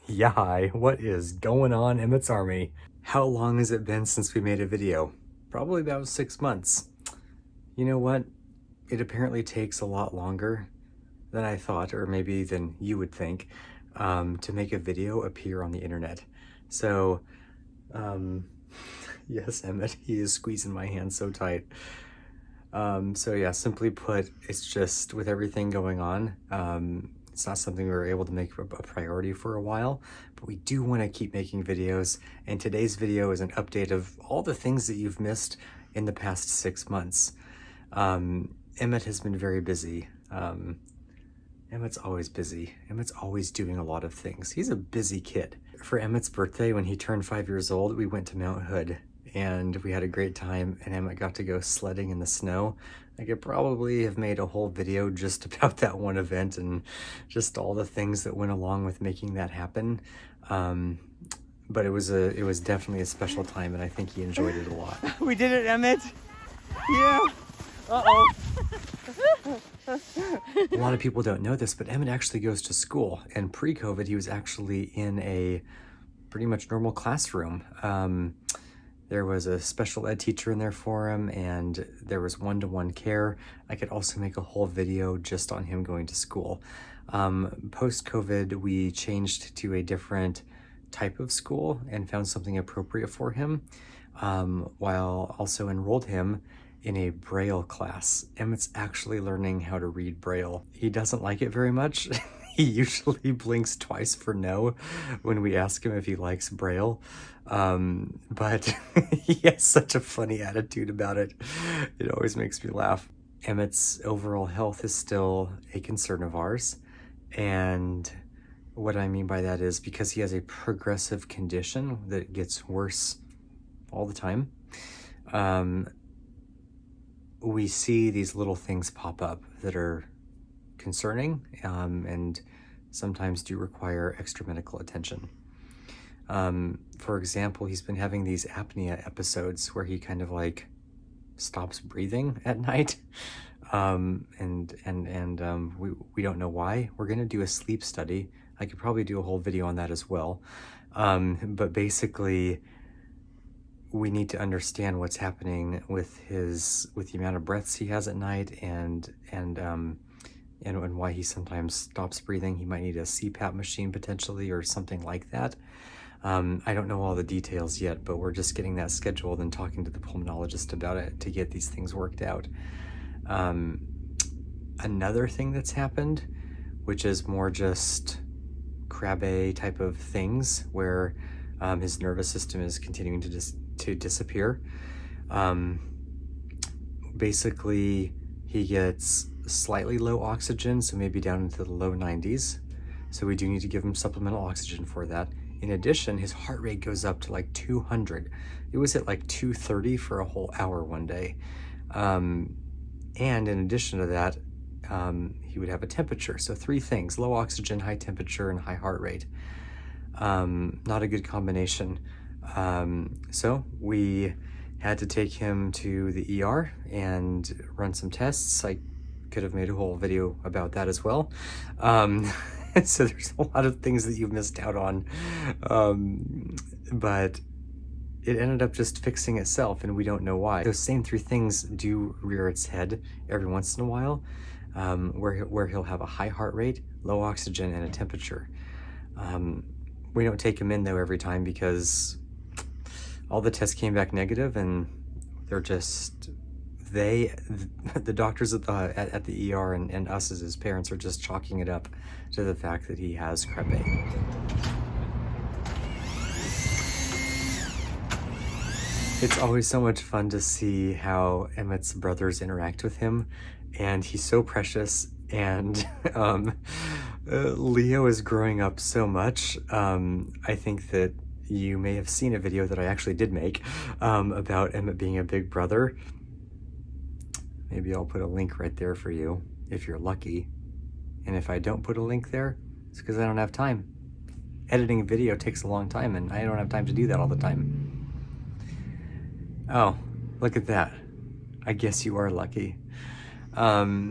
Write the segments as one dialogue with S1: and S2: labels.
S1: Yeah, hi. What is going on, Emmett's Army? How long has it been since we made a video? Probably about 6 months. You know what? It apparently takes a lot longer than I thought, or maybe than you would think, to make a video appear on the internet. So, um, yes, Emmett, he is squeezing my hand so tight. So yeah, simply put, it's just with everything going on, it's not something we were able to make a priority for a while, but we do want to keep making videos. And today's video is an update of all the things that you've missed in the past 6 months. Emmett has been very busy. Emmett's always busy. Emmett's always doing a lot of things. He's a busy kid. For Emmett's birthday, when he turned 5 years old, we went to Mount Hood and we had a great time, and Emmett got to go sledding in the snow. I could probably have made a whole video just about that one event and just all the things that went along with making that happen. But it was definitely a special time, and I think he enjoyed it a lot.
S2: We did it, Emmett. Yeah. Uh-oh.
S1: A lot of people don't know this, but Emmett actually goes to school, and pre-COVID he was actually in a pretty much normal classroom. There was a special ed teacher in there for him, and there was one-to-one care. I could also make a whole video just on him going to school. Post-COVID, we changed to a different type of school and found something appropriate for him, while also enrolled him in a Braille class. Emmett's actually learning how to read Braille. He doesn't like it very much. He usually blinks twice for no when we ask him if he likes Braille. But he has such a funny attitude about it. It always makes me laugh. Emmett's overall health is still a concern of ours. And what I mean by that is because he has a progressive condition that gets worse all the time. We see these little things pop up that are concerning, and sometimes do require extra medical attention. For example, he's been having these apnea episodes where he kind of like stops breathing at night, and we don't know why. We're gonna do a sleep study. I could probably do a whole video on that as well, but basically we need to understand what's happening with the amount of breaths he has at night, and why he sometimes stops breathing. He might need a CPAP machine potentially, or something like that. I don't know all the details yet, but we're just getting that scheduled and talking to the pulmonologist about it to get these things worked out. Another thing that's happened, which is more just Krabbe type of things, where his nervous system is continuing to disappear. Basically, he gets slightly low oxygen, so maybe down into the low 90s. So we do need to give him supplemental oxygen for that. In addition, his heart rate goes up to like 200. It was at like 230 for a whole hour one day. And in addition to that, he would have a temperature. So 3 things: low oxygen, high temperature, and high heart rate. Not a good combination. So we had to take him to the ER and run some tests. I could have made a whole video about that as well. So there's a lot of things that you've missed out on. But it ended up just fixing itself, and we don't know why. Those same 3 things do rear its head every once in a while, where he'll have a high heart rate, low oxygen, and a temperature. We don't take him in though every time, because all the tests came back negative, and they're just, the doctors at the ER and us as his parents are just chalking it up to the fact that he has Krabbe. It's always so much fun to see how Emmett's brothers interact with him, and he's so precious, and Leo is growing up so much. I think that you may have seen a video that I actually did make about Emmett being a big brother. Maybe I'll put a link right there for you if you're lucky. And if I don't put a link there, it's because I don't have time. Editing a video takes a long time, and I don't have time to do that all the time. Oh, look at that. I guess you are lucky. That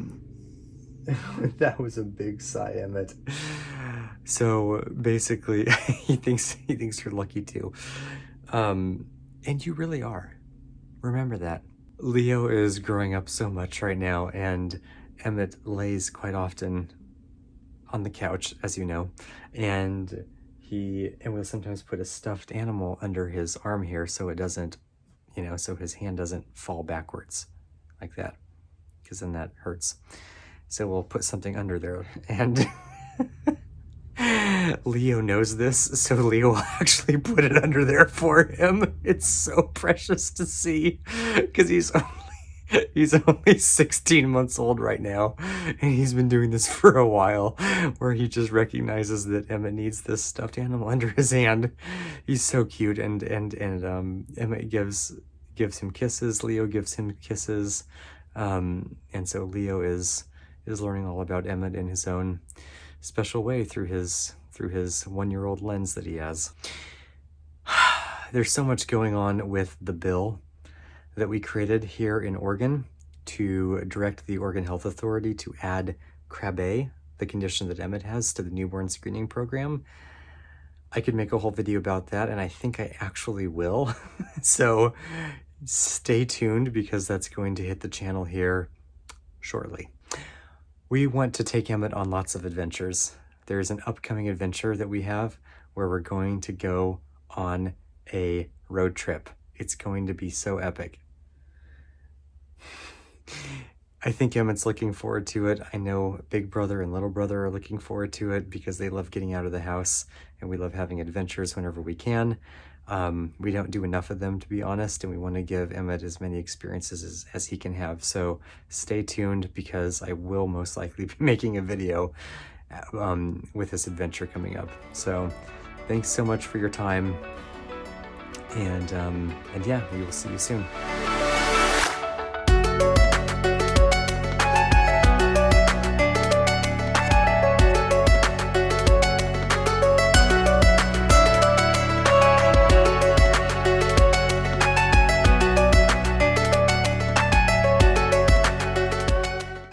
S1: was a big sigh, Emmett. So basically, he thinks you're lucky too. And you really are. Remember that. Leo is growing up so much right now, and Emmett lays quite often on the couch, as you know, and we'll sometimes put a stuffed animal under his arm here so it doesn't, so his hand doesn't fall backwards like that, because then that hurts. So we'll put something under there, and Leo knows this, so Leo will actually put it under there for him. It's so precious to see, because he's only 16 months old right now, and he's been doing this for a while, where he just recognizes that Emmett needs this stuffed animal under his hand. He's so cute, and Emmett gives him kisses. Leo gives him kisses, and so Leo is learning all about Emmett in his own special way through his 1-year-old lens that he has. There's so much going on with the bill that we created here in Oregon to direct the Oregon Health Authority to add Krabbe, the condition that Emmett has, to the newborn screening program. I could make a whole video about that, and I think I actually will. So stay tuned, because that's going to hit the channel here shortly. We want to take Emmett on lots of adventures. There's an upcoming adventure that we have where we're going to go on a road trip. It's going to be so epic. I think Emmett's looking forward to it. I know big brother and little brother are looking forward to it, because they love getting out of the house, and we love having adventures whenever we can. We don't do enough of them, to be honest, and we want to give Emmett as many experiences as he can have. So stay tuned, because I will most likely be making a video with this adventure coming up. So thanks so much for your time, and yeah, we will see you soon.